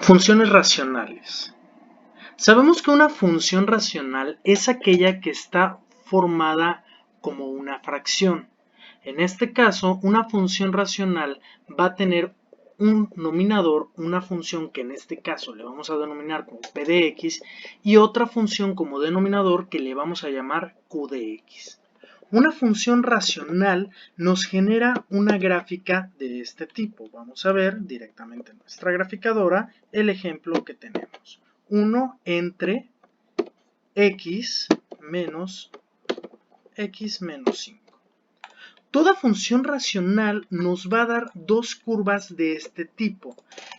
Funciones racionales. Sabemos que una función racional es aquella que está formada como una fracción. En este caso, una función racional va a tener un nominador, una función que en este caso le vamos a denominar como p de x y otra función como denominador que le vamos a llamar q de x. Una función racional nos genera una gráfica de este tipo. Vamos a ver directamente en nuestra graficadora el ejemplo que tenemos. 1 entre x menos 5. Toda función racional nos va a dar dos curvas de este tipo,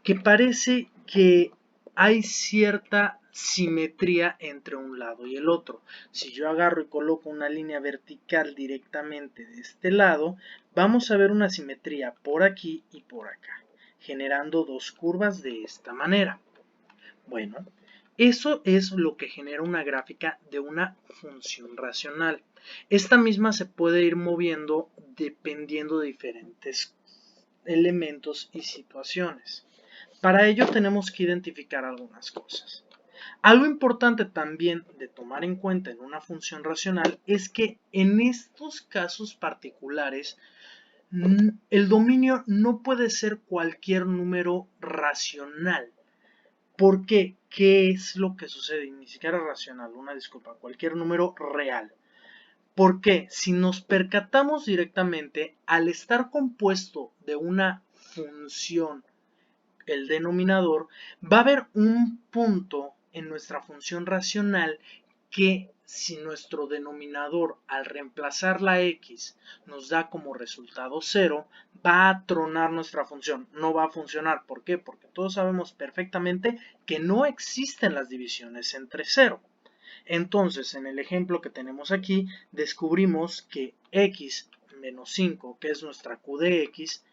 que parece que hay cierta simetría entre un lado y el otro. Si yo agarro y coloco una línea vertical directamente de este lado, vamos a ver una simetría por aquí y por acá, generando dos curvas de esta manera. Bueno, eso es lo que genera una gráfica de una función racional. Esta misma se puede ir moviendo dependiendo de diferentes elementos y situaciones. Para ello tenemos que identificar algunas cosas. Algo importante también de tomar en cuenta en una función racional es que en estos casos particulares el dominio no puede ser cualquier número racional. ¿Por qué? ¿Qué es lo que sucede? Ni siquiera racional, una disculpa, cualquier número real. ¿Por qué? Si nos percatamos directamente, al estar compuesto de una función, el denominador, va a haber un punto en nuestra función racional que si nuestro denominador al reemplazar la x nos da como resultado 0, va a tronar nuestra función, no va a funcionar. ¿Por qué? Porque todos sabemos perfectamente que no existen las divisiones entre 0. Entonces, en el ejemplo que tenemos aquí, descubrimos que x menos 5, que es nuestra q de x,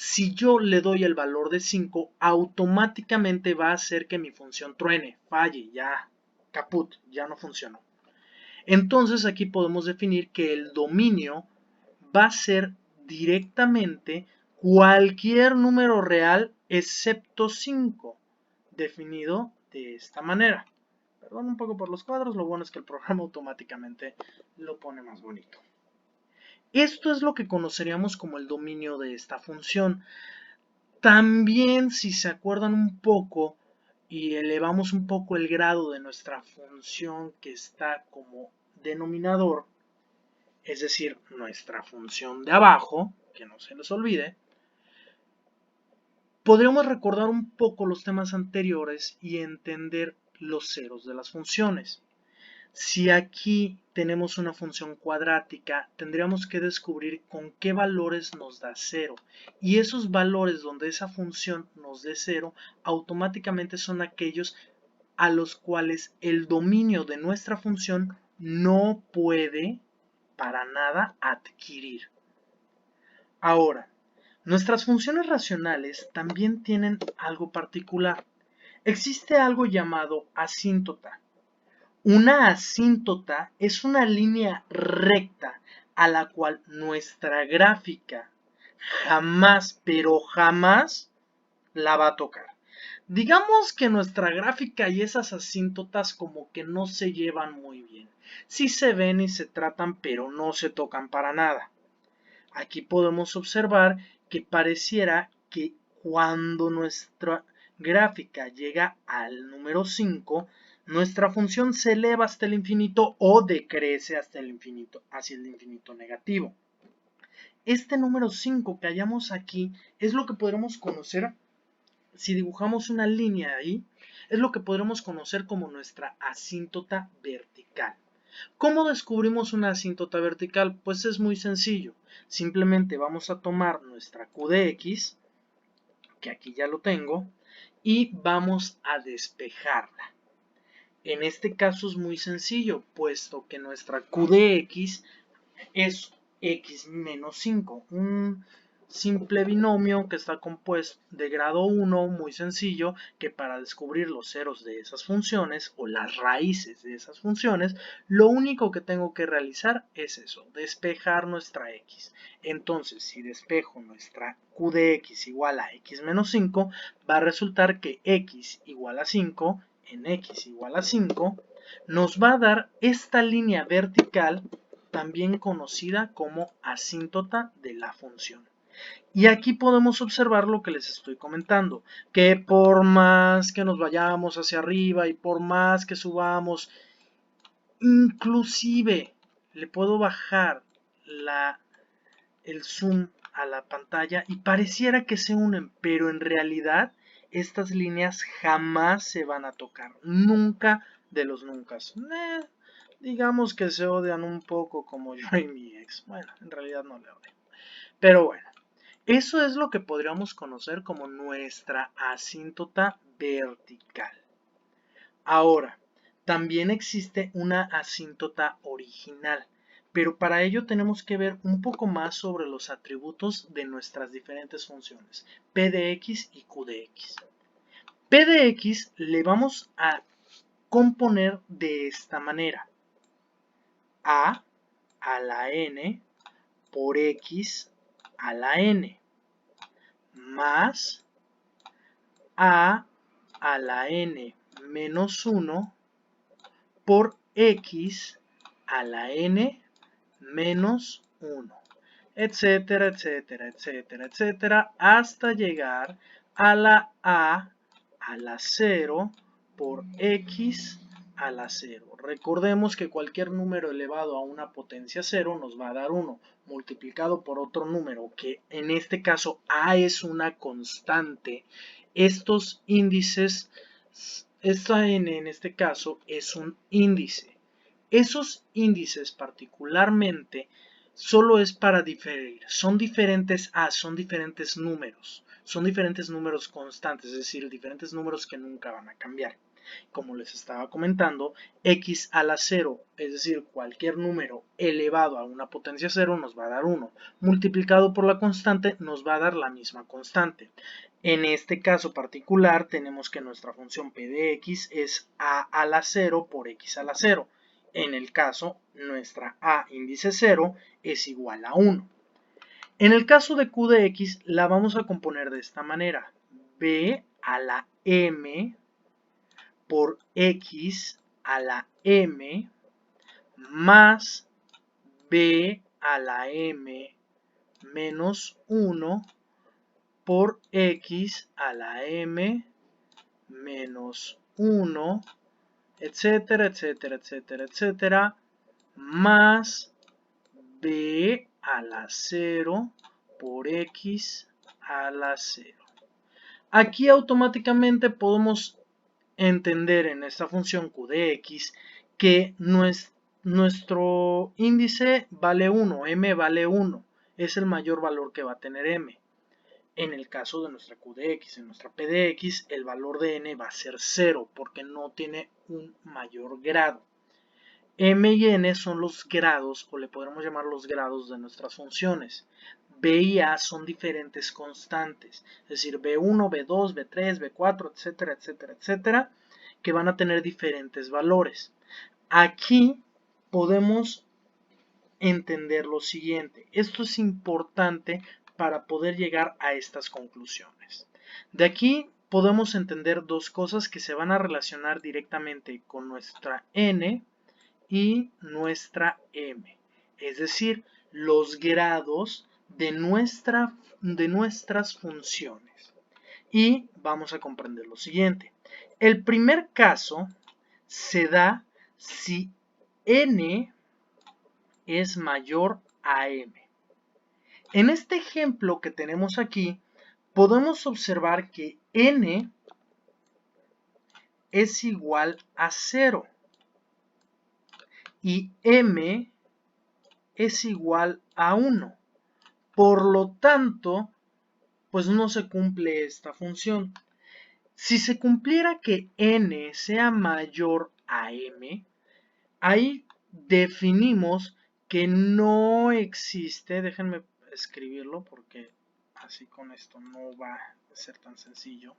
si yo le doy el valor de 5, automáticamente va a hacer que mi función truene, falle, ya, caput, ya no funcionó. Entonces aquí podemos definir que el dominio va a ser directamente cualquier número real excepto 5, definido de esta manera. Perdón un poco por los cuadros, lo bueno es que el programa automáticamente lo pone más bonito. Esto es lo que conoceríamos como el dominio de esta función. También, si se acuerdan un poco y elevamos un poco el grado de nuestra función que está como denominador, es decir, nuestra función de abajo, que no se les olvide, podríamos recordar un poco los temas anteriores y entender los ceros de las funciones. Si aquí tenemos una función cuadrática, tendríamos que descubrir con qué valores nos da 0. Y esos valores donde esa función nos dé 0, automáticamente son aquellos a los cuales el dominio de nuestra función no puede para nada adquirir. Ahora, nuestras funciones racionales también tienen algo particular. Existe algo llamado asíntota. Una asíntota es una línea recta a la cual nuestra gráfica jamás, pero jamás la va a tocar. Digamos que nuestra gráfica y esas asíntotas como que no se llevan muy bien. Sí se ven y se tratan, pero no se tocan para nada. Aquí podemos observar que pareciera que cuando nuestra gráfica llega al número 5, nuestra función se eleva hasta el infinito o decrece hasta el infinito, hacia el infinito negativo. Este número 5 que hallamos aquí es lo que podremos conocer, si dibujamos una línea ahí, es lo que podremos conocer como nuestra asíntota vertical. ¿Cómo descubrimos una asíntota vertical? Pues es muy sencillo. Simplemente vamos a tomar nuestra q de x, que aquí ya lo tengo, y vamos a despejarla. En este caso es muy sencillo, puesto que nuestra q de x es x menos 5. simple binomio que está compuesto de grado 1, muy sencillo, que para descubrir los ceros de esas funciones o las raíces de esas funciones, lo único que tengo que realizar es eso, despejar nuestra x. Entonces, si despejo nuestra q de x igual a x menos 5, va a resultar que x igual a 5 en x igual a 5 nos va a dar esta línea vertical, también conocida como asíntota de la función. Y aquí podemos observar lo que les estoy comentando, que por más que nos vayamos hacia arriba y por más que subamos, inclusive le puedo bajar el zoom a la pantalla y pareciera que se unen, pero en realidad estas líneas jamás se van a tocar, nunca de los nunca. Digamos que se odian un poco como yo y mi ex. Bueno, en realidad no le odio. Pero bueno, eso es lo que podríamos conocer como nuestra asíntota vertical. Ahora, también existe una asíntota original, pero para ello tenemos que ver un poco más sobre los atributos de nuestras diferentes funciones, p de x y q de x. P de x le vamos a componer de esta manera: a la n por x a la n más a la n menos 1 por x a la n menos 1, etcétera, etcétera, etcétera, etcétera, hasta llegar a la la 0 por x a la 0. Recordemos que cualquier número elevado a una potencia 0 nos va a dar 1, multiplicado por otro número, que en este caso a es una constante. Estos índices, esta n en este caso es un índice. Esos índices particularmente solo es para diferir, son diferentes son diferentes números constantes, es decir, diferentes números que nunca van a cambiar. Como les estaba comentando, x a la 0, es decir, cualquier número elevado a una potencia 0 nos va a dar 1, multiplicado por la constante nos va a dar la misma constante. En este caso particular tenemos que nuestra función p de x es a la 0 por x a la 0. En el caso, nuestra a índice 0 es igual a 1. En el caso de q de x la vamos a componer de esta manera: b a la m por x a la m más b a la m menos 1 por x a la m menos 1, etcétera, etcétera, etcétera, etcétera, más b a la 0 por x a la 0. Aquí automáticamente podemos entender en esta función q de x que nuestro índice vale 1, m vale 1, es el mayor valor que va a tener m. En el caso de nuestra q de x, en nuestra p de x, el valor de n va a ser 0 porque no tiene un mayor grado. M y n son los grados, o le podremos llamar los grados de nuestras funciones. B y A son diferentes constantes, es decir, B1, B2, B3, B4, etcétera, etcétera, etcétera, que van a tener diferentes valores. Aquí podemos entender lo siguiente. Esto es importante para poder llegar a estas conclusiones. De aquí podemos entender dos cosas que se van a relacionar directamente con nuestra n y nuestra m, es decir, los grados de nuestras funciones. Y vamos a comprender lo siguiente. El primer caso se da si n es mayor a m. En este ejemplo que tenemos aquí, podemos observar que n es igual a 0 y m es igual a 1. Por lo tanto, pues no se cumple esta función. Si se cumpliera que n sea mayor a m, ahí definimos que no existe, déjenme escribirlo porque así con esto no va a ser tan sencillo.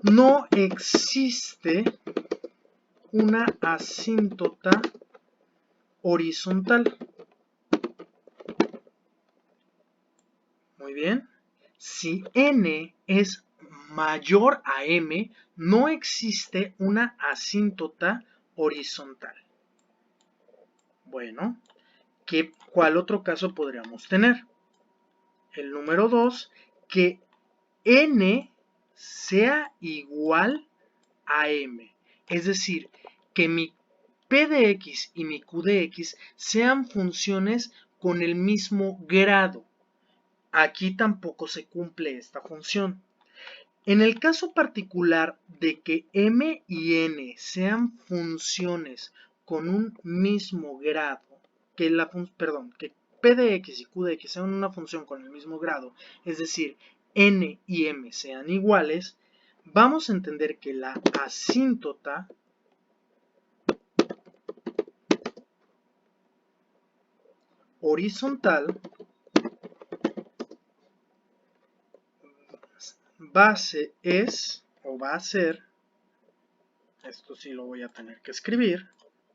No existe una asíntota horizontal. Muy bien. Si n es mayor a m, no existe una asíntota horizontal. Bueno, ¿cuál otro caso podríamos tener? El número 2, que n sea igual a m. Es decir, que mi p de x y mi q de x sean funciones con el mismo grado. Aquí tampoco se cumple esta función. En el caso particular de que m y n sean funciones con un mismo grado, que p de x y q de x sean una función con el mismo grado, es decir, n y m sean iguales, vamos a entender que la asíntota horizontal va a ser, esto sí lo voy a tener que escribir,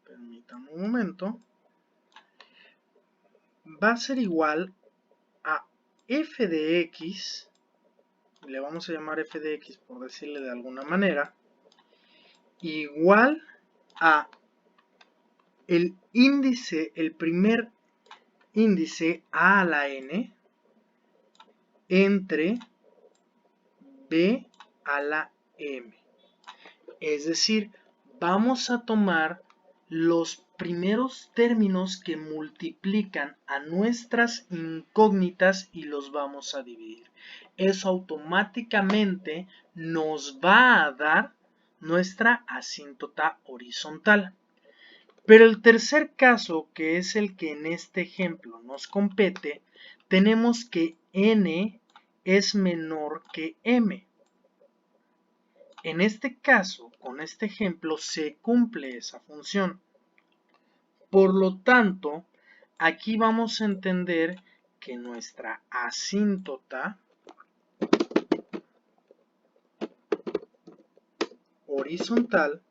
permítanme un momento, va a ser igual a f de x, le vamos a llamar f de x por decirle de alguna manera, igual a el índice, el primer índice a la n entre b a la m. Es decir, vamos a tomar los primeros términos que multiplican a nuestras incógnitas y los vamos a dividir. Eso automáticamente nos va a dar nuestra asíntota horizontal. Pero el tercer caso, que es el que en este ejemplo nos compete, tenemos que n es menor que m. En este caso, con este ejemplo, se cumple esa función. Por lo tanto, aquí vamos a entender que nuestra asíntota horizontal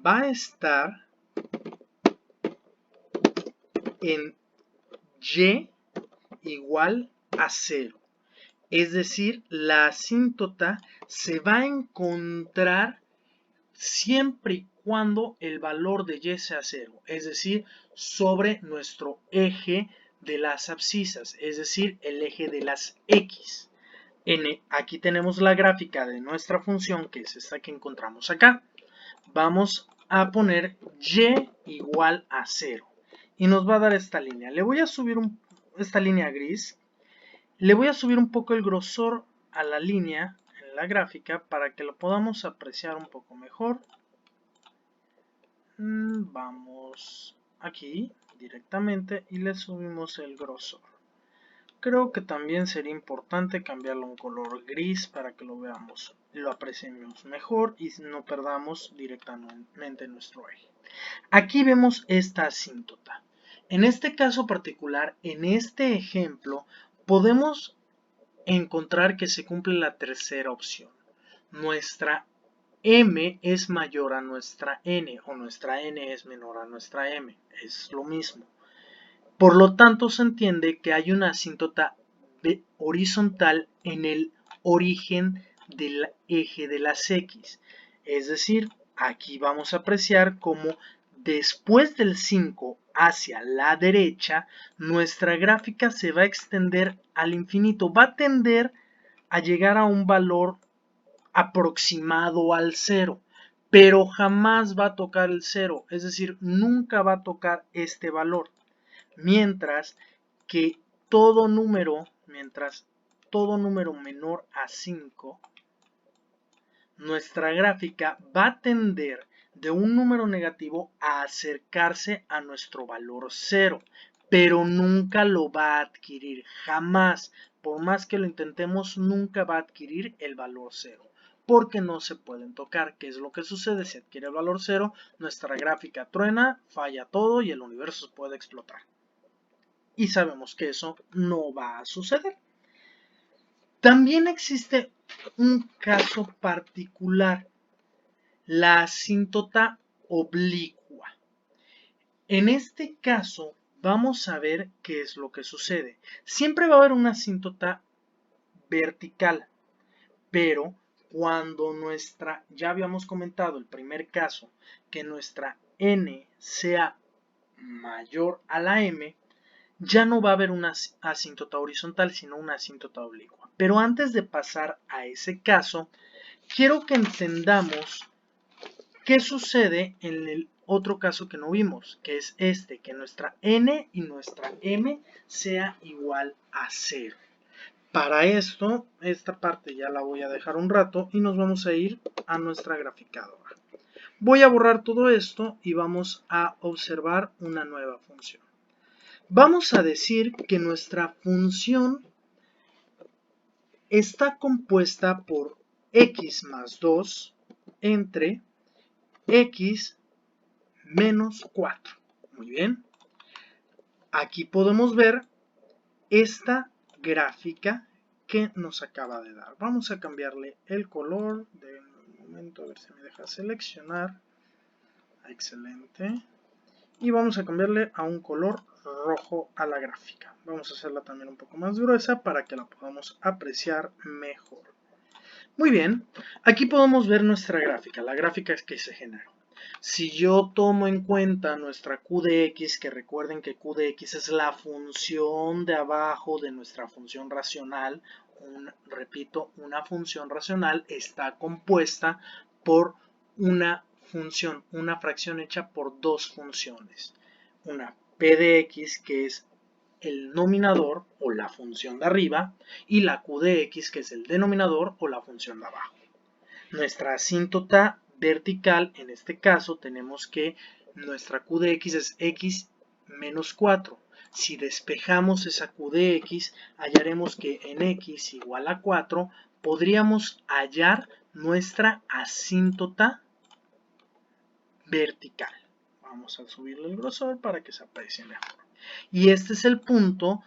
va a estar en y igual a 0. Es decir, la asíntota se va a encontrar siempre y cuando el valor de y sea 0, es decir, sobre nuestro eje de las abscisas, es decir, el eje de las x. Aquí tenemos la gráfica de nuestra función, que es esta que encontramos acá. Vamos a poner y igual a 0 y nos va a dar esta línea. Le voy a subir esta línea gris. Le voy a subir un poco el grosor a la línea en la gráfica para que lo podamos apreciar un poco mejor. Vamos aquí directamente y le subimos el grosor. Creo que también sería importante cambiarlo a un color gris para que lo veamos, lo apreciemos mejor y no perdamos directamente nuestro eje. Aquí vemos esta asíntota. En este caso particular, en este ejemplo, podemos encontrar que se cumple la tercera opción. Nuestra m es mayor a nuestra n o nuestra n es menor a nuestra m. Es lo mismo. Por lo tanto, se entiende que hay una asíntota horizontal en el origen del eje de las x. Es decir, aquí vamos a apreciar cómo después del 5 hacia la derecha, nuestra gráfica se va a extender al infinito. Va a tender a llegar a un valor aproximado al 0, pero jamás va a tocar el 0, es decir, nunca va a tocar este valor. Mientras todo número menor a 5, nuestra gráfica va a tender de un número negativo a acercarse a nuestro valor 0, pero nunca lo va a adquirir, jamás. Por más que lo intentemos, nunca va a adquirir el valor 0, porque no se pueden tocar. ¿Qué es lo que sucede? Si adquiere el valor 0, nuestra gráfica truena, falla todo y el universo puede explotar. y sabemos que eso no va a suceder. También existe un caso particular, la asíntota oblicua. En este caso, vamos a ver qué es lo que sucede. Siempre va a haber una asíntota vertical, pero cuando ya habíamos comentado el primer caso, que nuestra n sea mayor a la m, ya no va a haber una asíntota horizontal, sino una asíntota oblicua. Pero antes de pasar a ese caso, quiero que entendamos qué sucede en el otro caso que no vimos, que es este, que nuestra n y nuestra m sea igual a 0. Para esto, esta parte ya la voy a dejar un rato y nos vamos a ir a nuestra graficadora. Voy a borrar todo esto y vamos a observar una nueva función. Vamos a decir que nuestra función está compuesta por x más 2 entre x menos 4. Muy bien. Aquí podemos ver esta gráfica que nos acaba de dar. Vamos a cambiarle el color. De un momento, a ver si me deja seleccionar. Excelente. Y vamos a cambiarle a un color rojo a la gráfica. Vamos a hacerla también un poco más gruesa para que la podamos apreciar mejor. Muy bien, aquí podemos ver nuestra gráfica, la gráfica que se generó. Si yo tomo en cuenta nuestra q de x, que recuerden que q de x es la función de abajo de nuestra función racional, repito, una función racional está compuesta por una función, una fracción hecha por dos funciones. Una p de x, que es el nominador o la función de arriba, y la q de x, que es el denominador o la función de abajo. Nuestra asíntota vertical, en este caso, tenemos que nuestra q de x es x menos 4. Si despejamos esa q de x, hallaremos que en x igual a 4 podríamos hallar nuestra asíntota vertical. Vamos a subirle el grosor para que se aprecie mejor. Y este es el punto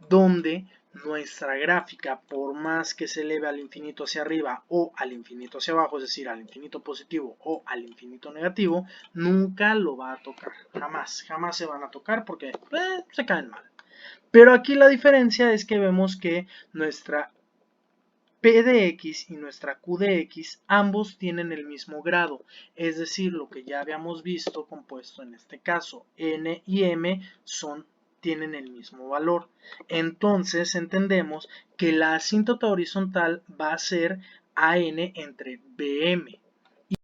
donde nuestra gráfica, por más que se eleve al infinito hacia arriba o al infinito hacia abajo, es decir, al infinito positivo o al infinito negativo, nunca lo va a tocar. Jamás se van a tocar porque se caen mal. Pero aquí la diferencia es que vemos que nuestra p de x y nuestra q de x ambos tienen el mismo grado, es decir, lo que ya habíamos visto compuesto en este caso, n y m tienen el mismo valor. Entonces entendemos que la asíntota horizontal va a ser an entre bm.